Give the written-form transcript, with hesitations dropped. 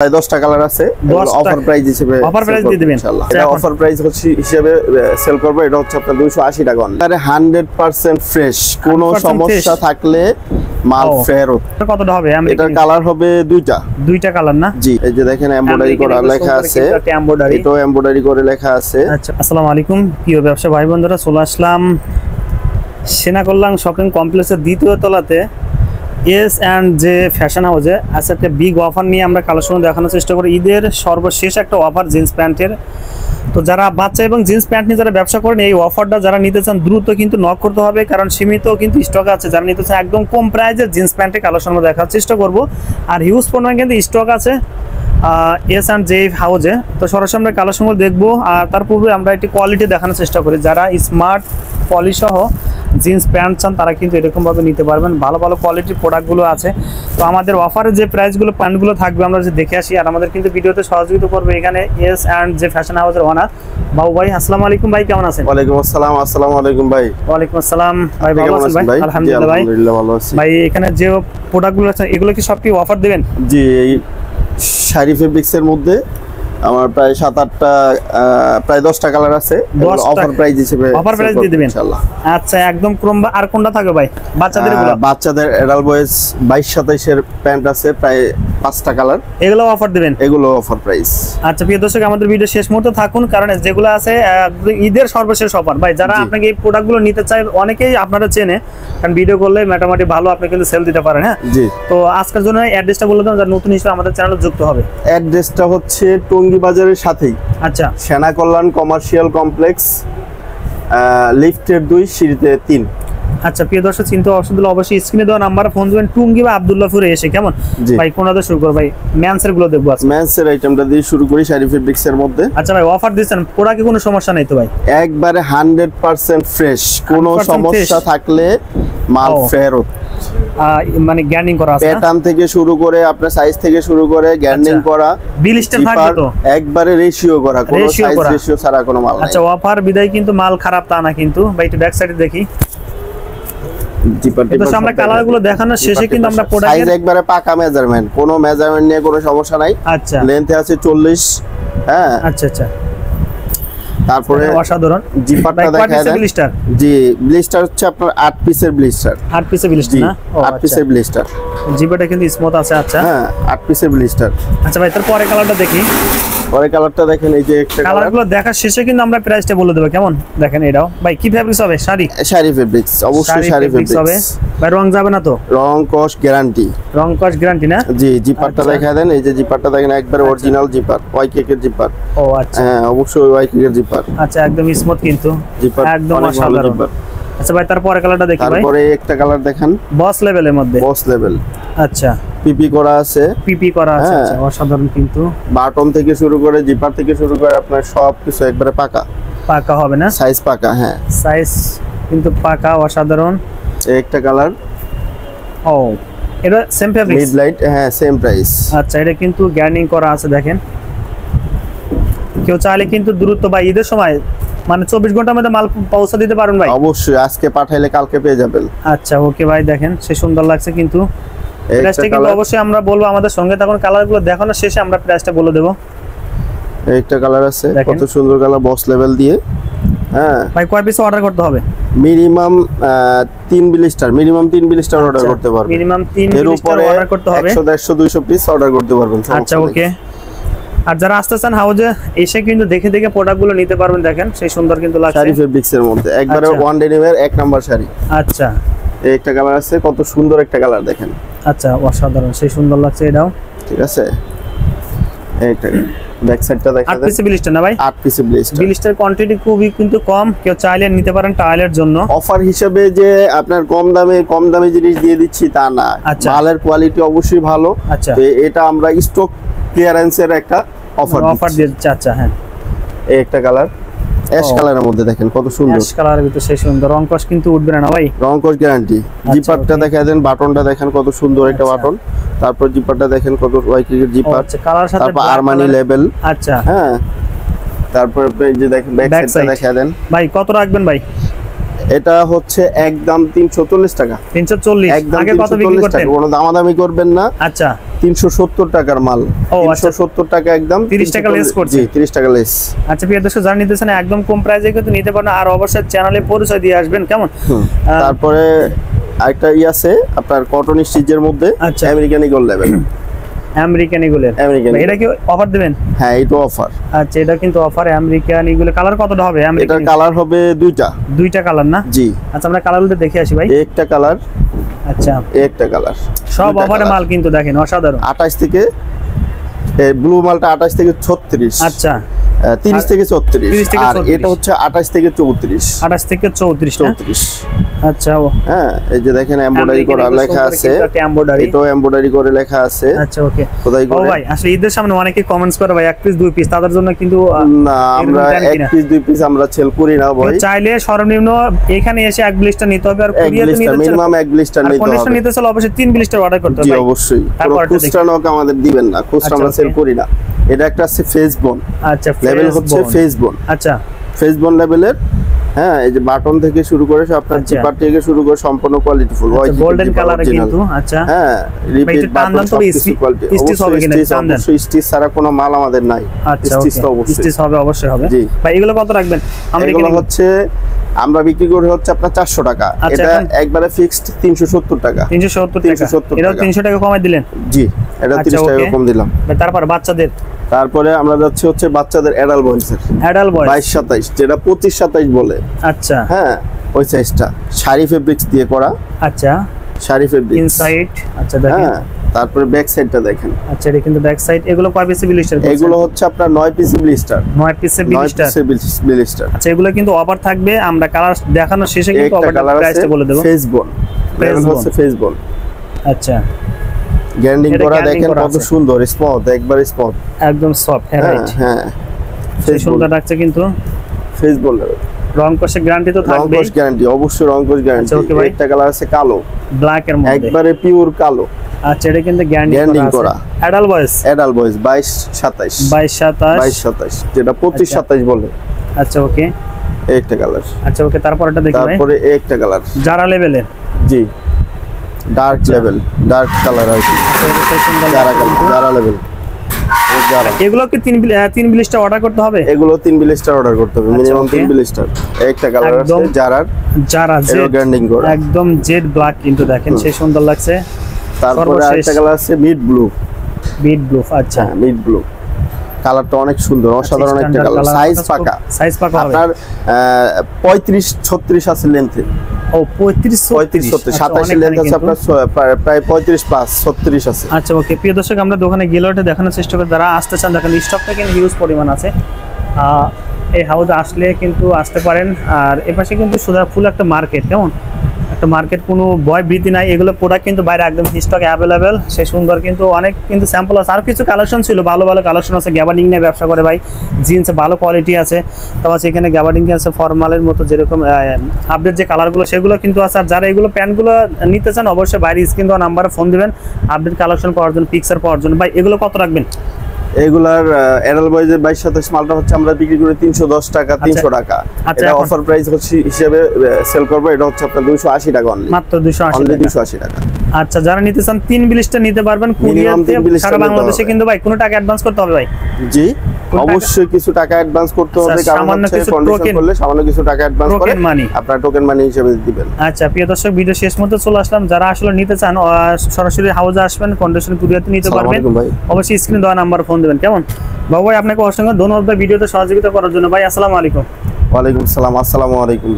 প্রায় 10টা কালার আছে, অফার প্রাইস হিসেবে অফার প্রাইস দিয়ে দিবেন ইনশাআল্লাহ। এটা অফার প্রাইস হচ্ছে হিসেবে সেল করব। এটা হচ্ছে আপনার 280 টাকা। আরে 100% ফ্রেশ, কোনো সমস্যা থাকলে মাল ফেরত। কতটা হবে? এটার কালার হবে দুইটা কালার না? জি, এই যে দেখেন এমব্রয়ডারি করা লেখা আছে, এটাও এমব্রয়ডারি করে লেখা আছে। আচ্ছা, আসসালামু আলাইকুম প্রিয় ব্যবসা ভাই বন্ধুরা, চলে আসলাম সেনা কল্যাণ শপিং কমপ্লেক্সের দ্বিতীয় তলাতে এস অ্যান্ড জে ফ্যাশন হাউসে। আজকে একটা বিগ অফার নিয়ে আমরা কালেকশন দেখানোর চেষ্টা করি। ঈদের সর্বশেষ একটা অফার জিন্স প্যান্টের। তো যারা বাচ্চা এবং জিন্স প্যান্ট নিয়ে যারা ব্যবসা করেন, এই অফারটা যারা নিতে চান দ্রুত কিন্তু নক করতে হবে, কারণ সীমিত কিন্তু স্টক আছে। যারা নিতে চান একদম কম প্রাইজের জিন্স প্যান্টের কালেকশন আমরা দেখার চেষ্টা করব। আর হিউজ পরিমাণ কিন্তু স্টক আছে এস অ্যান্ড জে হাউসে। তো সরাসরি আমরা কালেকশনগুলো দেখবো, আর তার পূর্বে আমরা একটি কোয়ালিটি দেখানোর চেষ্টা করি। যারা স্মার্ট পলিসহ জিন্স প্যান্ট চান তারা কিন্তু এরকমভাবে নিতে পারবেন। ভালো ভালো কোয়ালিটির প্রোডাক্টগুলো আছে। তো আমাদের অফারে যে প্রাইসগুলো প্যান্টগুলো থাকবে আমরা যে দেখে আসি। আর আমাদের কিন্তু ভিডিওতে সহযোগিতা করবে এখানে এস অ্যান্ড জে ফ্যাশন হাউসের ওনার বাবু ভাই। আসসালামু আলাইকুম ভাই, কেমন আছেন? ওয়ালাইকুম আসসালাম। আসসালামু আলাইকুম ভাই। ওয়ালাইকুম আসসালাম ভাই, ভালো আছেন ভাই? আলহামদুলিল্লাহ ভাই, ভালো আছি ভাই। এখানে যে প্রোডাক্টগুলো আছে এগুলো কি সব কি অফার দিবেন? জি, এই শাড়ি ফেব্রিক্সের মধ্যে আমার প্রায় 7-8টা প্রায় 10টা কালার আছে, অফার প্রাইস হিসেবে অফার প্রাইস দিয়ে দিবেন ইনশাআল্লাহ। আচ্ছা, একদম ক্রম। আর কোনটা থাকবে ভাই বাচ্চাদের? এগুলো বাচ্চাদের এডাল বয়েজ 22-27 এর প্যান্ট আছে, প্রায় 5টা কালার। এগুলো অফার দিবেন? এগুলো অফার প্রাইস। আচ্ছা প্রিয় দর্শক, আমাদের ভিডিও শেষ মুহূর্তে থাকুন, কারণ যেগুলো আছে ঈদের সর্বশেষ অফার। ভাই যারা আপনাকে এই প্রোডাক্টগুলো নিতে চায়, অনেকেই আপনারা চেনে, কারণ ভিডিও করলে মোটামুটি ভালো আপনি কিন্তু সেল দিতে পারেন। হ্যাঁ জি। তো আজকের জন্য অ্যাড্রেসটা বলে দাও, যারা নতুন হিসেবে আমাদের চ্যানেলে যুক্ত হবে। অ্যাড্রেসটা হচ্ছে টঙ্গী বাজারের সাথেই। আচ্ছা, সেনা কল্যাণ কমার্শিয়াল কমপ্লেক্স, লিফটের 2, সিঁড়িতে 3। আচ্ছা প্রিয় দর্শক, চিন্তা অসুবিধা অবশ্যই স্ক্রিনে দেওয়া নাম্বারে ফোন দিবেন। টঙ্গী বা আব্দুল্লাহপুরে এসে। কেমন ভাই, কোনটা শুরু করব? ভাই মেন্সের গুলো দেখবো। আচ্ছা, মেন্সের আইটেমটা দিয়ে শুরু করি, শাড়ি ফেব্রিক্স এর মধ্যে। আচ্ছা ভাই, অফার দিবেন, পুরা কি কোনো সমস্যা নাই তো ভাই? একবারে 100% ফ্রেশ, কোনো সমস্যা থাকলে মাল ফেরত। মানে গ্যান্ডিং করা আছে, প্যাটার্ন থেকে শুরু করে আপনার সাইজ থেকে শুরু করে গ্যান্ডিং করা, বিলিস্টার থাকবে তো একবারে রেশিও করা, কোনো সাইজ রেশিও ছাড়া কোনো মাল। আচ্ছা, অফার বিদায় কিন্তু মাল খারাপ তা না কিন্তু। ভাই একটু ব্যাক সাইডে দেখি। আমরা কালারগুলো দেখানোর শেষে কিন্তু আমরা প্রোডাক্ট সাইজ একবারে পাকা মেজারমেন্ট, কোনো মেজারমেন্ট নিয়ে কোনো সমস্যা নাই। আচ্ছা, লেন্থে আছে 40। হ্যাঁ আচ্ছা আচ্ছা। তারপরে অসাধারণ জিপারটা দেখায় দেন। জি, ব্লিস্টার হচ্ছে আপনার 8 পিসের ব্লিস্টার। 8 পিসের ব্লিস্টার না? 8 পিসের ব্লিস্টার। জিপারটা কিন্তু স্মুথ আছে। আচ্ছা হ্যাঁ, 8 পিসের ব্লিস্টার। আচ্ছা ভাই, তারপরে কালারটা দেখি। পরে কালারটা দেখেন, এই যে একটা কালারগুলো দেখার শেষে কিন্তু আমরা প্রাইসটা বলে দেব। কেমন দেখেন এটাও। ভাই কি ফেব্রিক্স হবে? শাড়ি ফেব্রিক্স, অবশ্যই শাড়ি ফেব্রিক্স হবে ভাই। রং যাবে না তো? রং কস গ্যারান্টি। রং কস গ্যারান্টি না? জি। জিপারটা দেখায় দেন, এই যে জিপারটা দেখেন, একবার অরিজিনাল জিপার, ওয়াইকেক এর জিপার। ও আচ্ছা, হ্যাঁ অবশ্যই ওয়াইকেক এর জিপার। আচ্ছা, একদম স্মুথ কিন্তু জিপার, একদম অসাধারণ। আচ্ছা ভাই, তারপরে কালারটা দেখি ভাই। তারপরে একটা কালার দেখেন, বস লেভেলের মধ্যে। বস লেভেল। আচ্ছা, পিপি করা আছে, পিপি করা আছে। আচ্ছা, অসাধারণ কিন্তু। বাটন থেকে শুরু করে জিপার থেকে শুরু করে আপনার সব কিছু একবারে পাকা। পাকা হবে না? সাইজ পাকা। হ্যাঁ সাইজ কিন্তু পাকা, অসাধারণ। একটা কালার। ও, এটা সেম ফেব্রিক্স, মিড লাইট। হ্যাঁ সেম প্রাইস। আচ্ছা, এটা কিন্তু গ্যান্ডিং করা আছে দেখেন। কেউ চাইলে কিন্তু দ্রুত বা ঈদের সময় মানে 24 ঘন্টার মধ্যে মাল পৌঁছে দিতে পারেন ভাই? অবশ্যই, আজকে পাঠাইলে কালকে পেয়ে যাবেন। আচ্ছা ওকে ভাই, দেখেন সে সুন্দর লাগছে কিন্তু। প্রাইসটা কিন্তু অবশ্যই আমরা বলবো, আমাদের সঙ্গে তখন কালারগুলো দেখানোর শেষে আমরা প্রাইসটা বলে দেব। একটা কালার আছে, কত সুন্দর কালার, বস লেভেল দিয়ে। হ্যাঁ ভাই, কয় পিস অর্ডার করতে হবে? Minimum 3 blister, minimum 3 blister order করতে পারবেন। মিনিমাম 3 ব্লিস্টার অর্ডার করতে হবে। 100 150 200 পিস অর্ডার করতে পারবেন। আচ্ছা ওকে। আর যারা আসতে চান হাউজে এসে কিন্তু দেখে দেখে প্রোডাক্টগুলো নিতে পারবেন। দেখেন সেই সুন্দর কিন্তু লাগছে, শাড়ি ফেব্রিক্স এর মধ্যে একবারে ওয়ান ডেনিমের 1 নাম্বার শাড়ি। আচ্ছা, এই একটা কালার আছে, কত সুন্দর একটা কালার দেখেন। আচ্ছা, অসাধারণ, সেই সুন্দর লাগছে এটাও। ঠিক আছে, এইটা ব্যাক সাইডটা দেখা দেন। 8 পিস ব্লিস্টার না ভাই? 8 পিস ব্লিস্টার। ব্লিস্টার কোয়ান্টিটি খুবই কিন্তু কম, কেউ চাইলে নিতে পারেন ট্রায়ালের জন্য। অফার হিসেবে যে আপনার কম দামে জিনিস দিয়ে দিচ্ছি তা না, মালের কোয়ালিটি অবশ্যই ভালো। আচ্ছা, এটা আমরা স্টক ক্লিয়ারেন্সের একটা অফার দিচ্ছি। আচ্ছা হ্যাঁ, এই একটা কালার অ্যাশ কালারের মধ্যে দেখেন কত সুন্দর। অ্যাশ কালারের ভিতরে সেই সুন্দর, রং কস কিন্তু উঠবে না ভাই? রং কস গ্যারান্টি। জিপারটা দেখায় দেন, বাটনটা দেখেন কত সুন্দর একটা বাটন। তারপর জিপারটা দেখেন কত ওয়াইকের জিপার। আচ্ছা, কালার সাথে তারপর আরমানি লেভেল। আচ্ছা হ্যাঁ, তারপর এই যে দেখেন ব্যাক সাইডটা দেখায় দেন। ভাই কত রাখবেন ভাই? এটা হচ্ছে একদম 340 টাকা। 340? আগে কত বিক্রি করতেন? কোনো দামাদামি করবেন না। আচ্ছা, 370 টাকার মাল। 370 টাকা একদম, 30 টাকা লেস করছে। জি 30 টাকা লেস। আচ্ছা প্রিয় দর্শক, যারা নিতেছেন একদম কম প্রাইসে কিন্তু নিতে পারেন, আর অবশ্যই চ্যানেলে পরিচয় দিয়ে আসবেন কেমন। তারপরে আরেকটা আছে আপনার কটন স্টিচের মধ্যে আমেরিকান ইগল লেভেল। আমেরিকান ইগলের এটা কি অফার দিবেন? হ্যাঁ এটা অফার। আচ্ছা এটা কিন্তু অফার আমেরিকান ইগলের। কালার কতটা হবে? এটার কালার হবে দুইটা কালার না? জি। আচ্ছা আমরা কালারগুলো দেখে আসি ভাই। একটা কালার, আচ্ছা একটা কালার, সব অফারে মাল কিন্তু দেখেন অসাধারণ। 28 থেকে ব্লু মালটা 28 থেকে 36। আচ্ছা 30 থেকে 34, আর এটা হচ্ছে 28 থেকে 34। 28 থেকে 34। আচ্ছা হ্যাঁ এই যে দেখেন এমব্রয়ডারি করা লেখা আছে, এটাও এমব্রয়ডারি করে লেখা আছে। আচ্ছা ওকে। খোদাই করে। ও ভাই আসলে ঈদের সামনে অনেকে কমেন্টস করে ভাই 1 পিস 2 পিস, তাদের জন্য কিন্তু না আমরা 1 পিস 2 পিস আমরা সেল করি না ভাই। চাইলে সর্বনিম্ন এখানে এসে 1 ব্লিস্টার নিতে হবে, আর কুরিয়াতে নিতে চাইলে মিনিমাম 1 ব্লিস্টার নিতে হবে। কন্ডিশন নিতে চাইলে অবশ্যই 3 ব্লিস্টার অর্ডার করতে হবে। জি অবশ্যই। খুচরা নক আমাদের দিবেন না, খুচরা আমরা সেল করি না। এটা একটা আছে ফেসবোন। আচ্ছা লেভেল হচ্ছে ফেসবোন। আচ্ছা ফেসবোন লেভেলের। হ্যাঁ এই যে বাটন থেকে শুরু করে আপনার জিপার থেকে শুরু করে সম্পূর্ণ কোয়ালিটি ফুল হোয়াইট গোল্ডেন কালারে কিন্তু। আচ্ছা হ্যাঁ রিপিট বাটন সব কিছু কোয়ালিটি। স্টিচ হবে কিনা? অবশ্যই স্টিচ ছাড়া কোনো মাল আমাদের নাই। স্টিচ তো অবশ্যই স্টিচ হবে, অবশ্যই হবে ভাই। এগুলো কত রাখবেন? এগুলো হচ্ছে আমরা বিক্রি করি হচ্ছে আপনার 400 টাকা। এটা একবারে ফিক্সড 370 টাকা। 370 টাকা। এটা 300 টাকা কমাই দিলেন? জি এটা 30 টাকা কম দিলাম। তারপর বাচ্চাদের, তারপরে আমরা যাচ্ছি হচ্ছে বাচ্চাদের অ্যাডাল্ট বয়েজের। অ্যাডাল্ট বয়েজ 22-27 যেটা 25-27 বলে। আচ্ছা হ্যাঁ ওই সাইজটা শাড়ি ফেব্রিক্স দিয়ে করা। আচ্ছা শাড়ি ফেব্রিক্স ইনসাইড। আচ্ছা দেখেন। হ্যাঁ তারপরে ব্যাক সাইডটা দেখেন। আচ্ছা এটা কিন্তু ব্যাক সাইড। এগুলো কয় পিস ব্লিস্টার? এগুলো হচ্ছে আপনার 9 পিস ব্লিস্টার। 9 piece blister. আচ্ছা এগুলো কিন্তু অফার থাকবে। আমরা কালার দেখানোর শেষে কিন্তু অফারটা প্রাইসটা বলে দেব। ফেসবোন লেভেল হচ্ছে ফেসবোন। আচ্ছা গ্যান্ডিং করা দেখেন কত সুন্দর, স্মুথ, একবার স্মুথ, একদম সফট। হ্যাঁ সেই সুন্দর লাগছে কিন্তু ফেসবোন লেভেল। রং কোষে গ্যারান্টি তো থাকবে? রং কোষ গ্যারান্টি, অবশ্যই রং কোষ গ্যারান্টি। একটা কালার আছে কালো, ব্ল্যাক এর মধ্যে একবারে পিওর কালো। আচ্ছা এটা কিন্তু গ্যারান্টি করা। অ্যাডাল্ট বয়েজ 22-27 যেটা 25-27 বলে। আচ্ছা ওকে একটা কালার। আচ্ছা ওকে তারপরটা দেখি ভাই। তারপরে একটা কালার যারা লেভেলে। জি ডার্ক লেভেল, ডার্ক কালার আছে। যারা লেভেল। এগুলো কি 3 ব্লিস্টার অর্ডার করতে হবে? এগুলো 3 ব্লিস্টার অর্ডার করতে হবে, মিনিমাম 3 ব্লিস্টার। একটা কালার আছে যারা জেড গ্যান্ডিং করা, একদম জেড ব্ল্যাক কিন্তু দেখেন সেই সুন্দর লাগছে। তারপরে আরেকটা কালার আছে মিড ব্লু। আচ্ছা মিড ব্লু কালারটা অনেক সুন্দর, অসাধারণ একটা কালার। সাইজ পাকা হবে। আপনার 35-36 আছে লেন্থে। ও 35-36 27 লেন্থ আছে আপনার, প্রায় 35+36 আছে। আচ্ছা ওকে প্রিয় দর্শক, আমরা দোকানে গেলে ওটা দেখানোর চেষ্টা করি। যারা আসতে চান দেখেন স্টকটা কিন্তু হিউজ পরিমাণ আছে। এই হাউসে আসলে কিন্তু আসতে পারেন। আর এপাশে কিন্তু সুদা ফুল একটা মার্কেট, কেমন একটা মার্কেট, কোনো ভয় ভীতি নাই। এগুলো প্রোডাক্ট কিন্তু বাইরে একদম স্টক অ্যাভেলেবেল। সে সুন্দর কিন্তু অনেক কিন্তু স্যাম্পল আছে। আর কিছু কালেকশন ছিল, ভালো ভালো কালেকশন আছে। গ্যাবার্ডিং নিয়ে ব্যবসা করে ভাই, জিন্সে ভালো কোয়ালিটি আছে। তারপর সেখানে গ্যাবার্ডিং আছে ফর্মালের মতো, যেরকম আপডেট যে কালারগুলো সেগুলো কিন্তু আছে। আর যারা এগুলো প্যান্টগুলো নিতে চান অবশ্যই বাইরে স্ক্রিন দেওয়া নাম্বারে ফোন দেবেন আপডেট কালেকশন পাওয়ার জন্য, পিকচার পাওয়ার জন্য। ভাই এগুলো কত রাখবেন? এগুলার অ্যাডাল্ট বয়েজের 22-27 মালটা হচ্ছে আমরা বিক্রি করি 310 টাকা, 300 টাকা। এটা অফার প্রাইস হচ্ছে হিসেবে সেল করব। এটা হচ্ছে আপনার 280 টাকা অনলি, মাত্র 280 টাকা। আচ্ছা যারা নিতে চান 3 ব্লিস্টার নিতে পারবেন কুরিয়ারে সারা বাংলাদেশে কিন্তু ভাই কোনো টাকা অ্যাডভান্স করতে হবে ভাই? জি অবশ্যই কিছু টাকা অ্যাডভান্স করতে হবে, কারণ হচ্ছে কন্ডিশন করলে সামান্য কিছু টাকা অ্যাডভান্স করে আপনারা টোকেন মানি হিসেবে দিবেন। আচ্ছা প্রিয় দর্শক, ভিডিও শেষ মতো চলে আসলাম। যারা আসলে নিতে চান সরাসরি হাউসে আসবেন, কন্ডিশন কুরিয়ারে নিতে পারবেন। অবশ্যই স্ক্রিনে দেওয়া নাম্বার ফোন দিবেন, কেমন? বাবু ভাই আপনাকে অসংখ্য ধন্যবাদ ভিডিওতে সহযোগিতা করার জন্য। ভাই আসসালামু আলাইকুম। ওয়ালাইকুম আসসালাম। আসসালামু আলাইকুম।